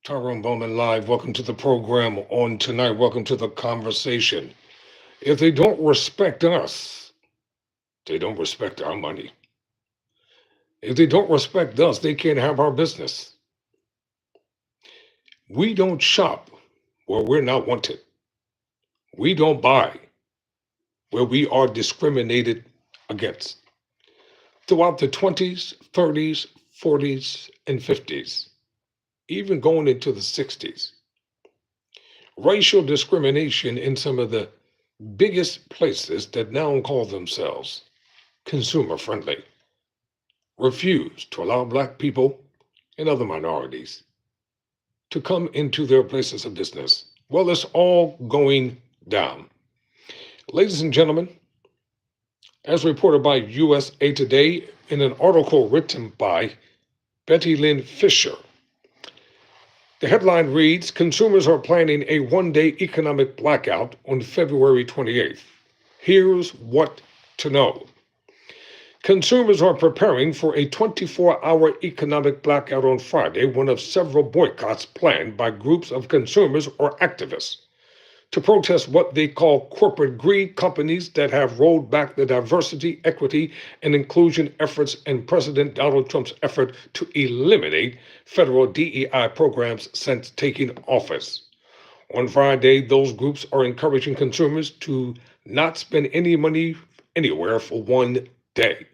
Tyrone Bowman live. Welcome to the program on tonight. Welcome to the conversation. If they don't respect us, they don't respect our money. If they don't respect us, they can't have our business. We don't shop where we're not wanted. We don't buy where we are discriminated against. Throughout the 20s, 30s, 40s, and 50s, even going into the 60s, racial discrimination in some of the biggest places that now call themselves consumer friendly refuse to allow Black people and other minorities to come into their places of business. Well, it's all going down. Ladies and gentlemen, as reported by USA Today in an article written by Betty Lynn Fisher, the headline reads, "Consumers are planning a one-day economic blackout on February 28th. Here's what to know." Consumers are preparing for a 24-hour economic blackout on Friday, one of several boycotts planned by groups of consumers or activists to protest what they call corporate greed companies that have rolled back the diversity, equity, and inclusion efforts in President Donald Trump's effort to eliminate federal DEI programs since taking office. On Friday, those groups are encouraging consumers to not spend any money anywhere for one day.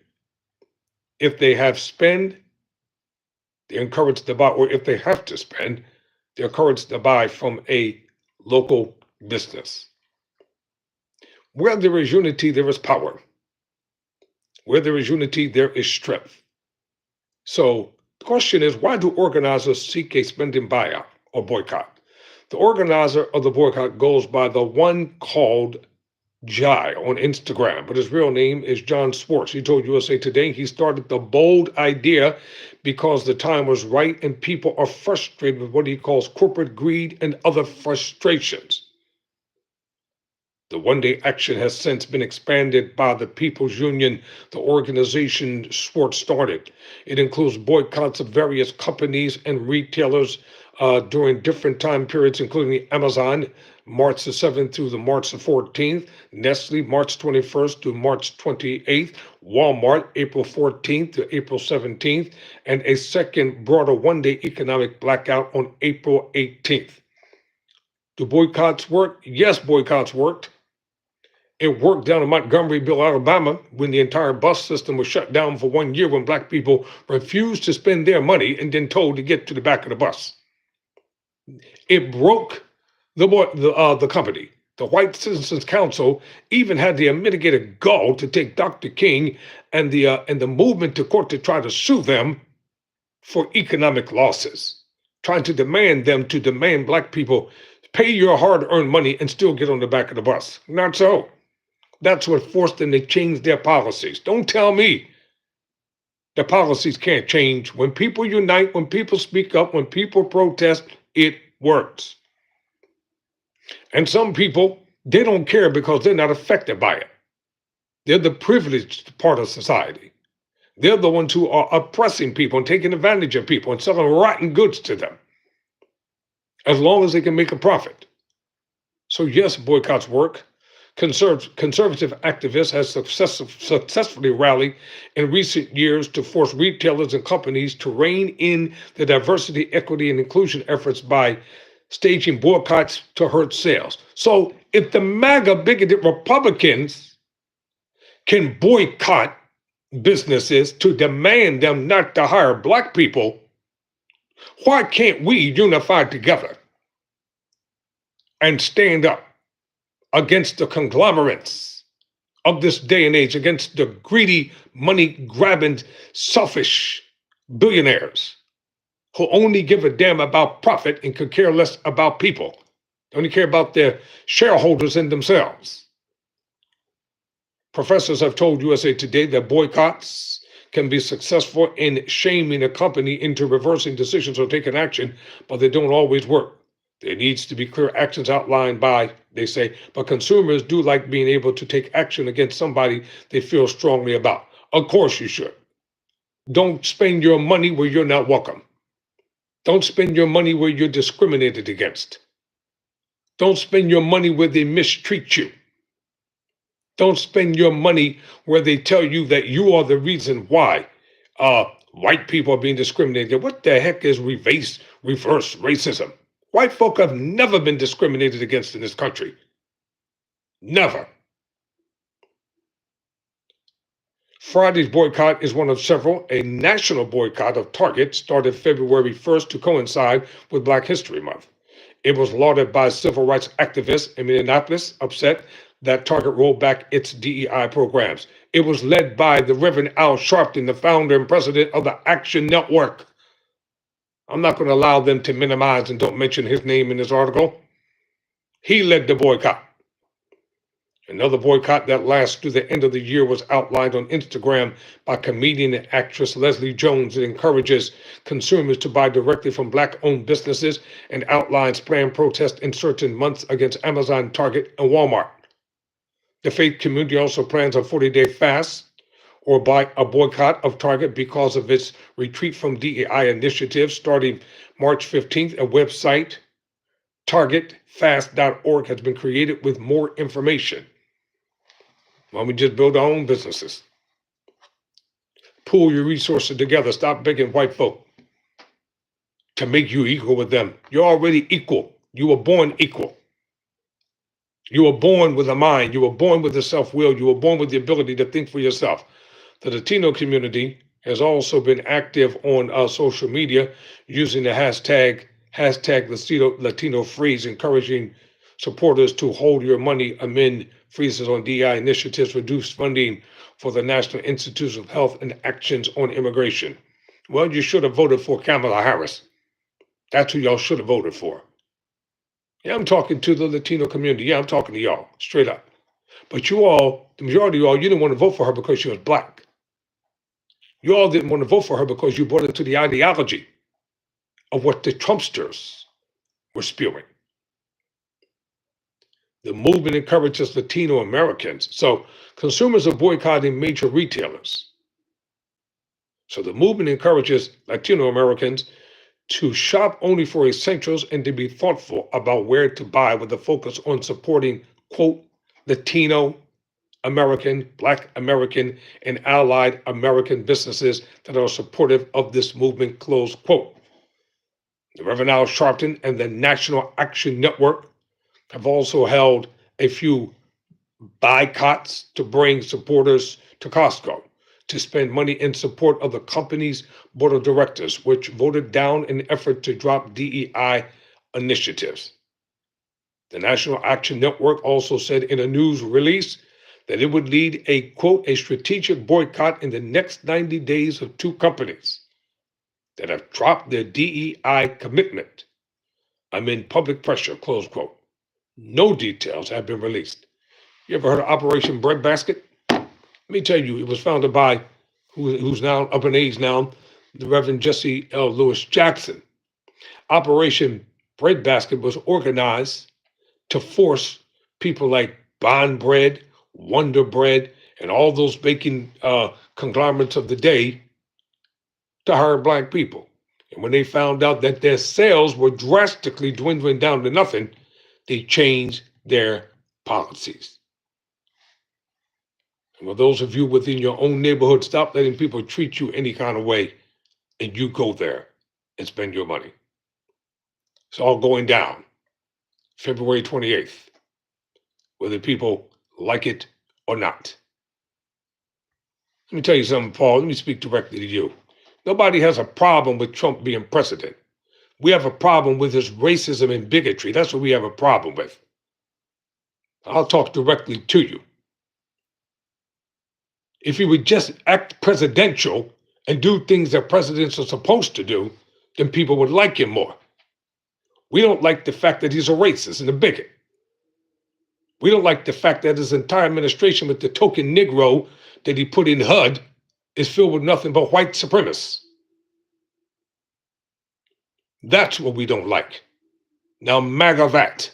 If they have spend, they're encouraged to buy, or if they have to spend, they're encouraged to buy from a local business. Where there is unity, there is power. Where there is unity, there is strength. So the question is, why do organizers seek a spending buyout or boycott? The organizer of the boycott goes by the one called Jai on Instagram, but his real name is John Swartz. He told USA Today he started the bold idea because the time was right and people are frustrated with what he calls corporate greed and other frustrations. The one-day action has since been expanded by the People's Union, the organization Swartz started. It includes boycotts of various companies and retailers during different time periods, including Amazon, March the 7th through the March the 14th, Nestle, March 21st to March 28th, Walmart, April 14th to April 17th, and a second broader one-day economic blackout on April 18th. Do boycotts work? Yes, boycotts worked. It worked down in Montgomeryville, Alabama, when the entire bus system was shut down for 1 year when Black people refused to spend their money and then told to get to the back of the bus. It broke the company. The White Citizens Council even had the unmitigated gall to take Dr. King and the movement to court to try to sue them for economic losses, trying to demand Black people pay your hard-earned money and still get on the back of the bus. Not so. That's what forced them to change their policies. Don't tell me the policies can't change. When people unite, when people speak up, when people protest, it works. And some people, they don't care because they're not affected by it. They're the privileged part of society. They're the ones who are oppressing people and taking advantage of people and selling rotten goods to them, as long as they can make a profit. So yes, boycotts work. Conservative activists have successfully rallied in recent years to force retailers and companies to rein in the diversity, equity, and inclusion efforts by staging boycotts to hurt sales. So if the MAGA bigoted Republicans can boycott businesses to demand them not to hire Black people, why can't we unify together and stand up against the conglomerates of this day and age, against the greedy, money-grabbing, selfish billionaires who only give a damn about profit and could care less about people? They only care about their shareholders and themselves. Professors have told USA Today that boycotts can be successful in shaming a company into reversing decisions or taking action, but they don't always work. There needs to be clear actions outlined by, they say, but consumers do like being able to take action against somebody they feel strongly about. Of course you should. Don't spend your money where you're not welcome. Don't spend your money where you're discriminated against. Don't spend your money where they mistreat you. Don't spend your money where they tell you that you are the reason why white people are being discriminated. What the heck is reverse racism? White folk have never been discriminated against in this country. Never. Friday's boycott is one of several. A national boycott of Target started February 1st to coincide with Black History Month. It was lauded by civil rights activists in Minneapolis, upset that Target rolled back its DEI programs. It was led by the Reverend Al Sharpton, the founder and president of the Action Network. I'm not going to allow them to minimize and don't mention his name in this article. He led the boycott. Another boycott that lasts through the end of the year was outlined on Instagram by comedian and actress Leslie Jones. It encourages consumers to buy directly from Black-owned businesses and outlines planned protests in certain months against Amazon, Target, and Walmart. The faith community also plans a 40-day fast or a boycott of Target because of its retreat from DEI initiatives. Starting March 15th, a website, targetfast.org, has been created with more information. Why don't we just build our own businesses? Pool your resources together. Stop begging white folk to make you equal with them. You're already equal. You were born equal. You were born with a mind. You were born with a self-will. You were born with the ability to think for yourself. The Latino community has also been active on social media using the hashtag Latino Freeze, encouraging supporters to hold your money amid freezes on DEI initiatives, reduce funding for the National Institutes of Health, and actions on immigration. Well, you should have voted for Kamala Harris. That's who y'all should have voted for. Yeah, I'm talking to the Latino community. Yeah, I'm talking to y'all, straight up. But you all, the majority of y'all, you didn't want to vote for her because she was Black. You all didn't want to vote for her because you bought into the ideology of what the Trumpsters were spewing. The movement encourages Latino Americans. So consumers are boycotting major retailers. So the movement encourages Latino Americans to shop only for essentials and to be thoughtful about where to buy, with a focus on supporting, quote, Latino American, Black American, and allied American businesses that are supportive of this movement, close quote. The Reverend Al Sharpton and the National Action Network have also held a few boycotts to bring supporters to Costco to spend money in support of the company's board of directors, which voted down an effort to drop DEI initiatives. The National Action Network also said in a news release that it would lead a, quote, a strategic boycott in the next 90 days of two companies that have dropped their DEI commitment amid public pressure, close quote. No details have been released. You ever heard of Operation Breadbasket? Let me tell you, it was founded by, who's now up in age now, the Reverend Jesse L. Lewis Jackson. Operation Breadbasket was organized to force people like Bond Bread, Wonder Bread, and all those baking conglomerates of the day to hire Black people. And when they found out that their sales were drastically dwindling down to nothing, they changed their policies. And for those of you within your own neighborhood, stop letting people treat you any kind of way and you go there and spend your money. It's all going down February 28th, whether people like it or not. Let me tell you something, Paul. Let me speak directly to you. Nobody has a problem with Trump being president. We have a problem with his racism and bigotry. That's what we have a problem with. I'll talk directly to you. If he would just act presidential and do things that presidents are supposed to do, then people would like him more. We don't like the fact that he's a racist and a bigot. We don't like the fact that his entire administration with the token Negro that he put in HUD is filled with nothing but white supremacists. That's what we don't like. Now, MAGA that.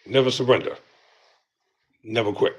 Never surrender. Never quit.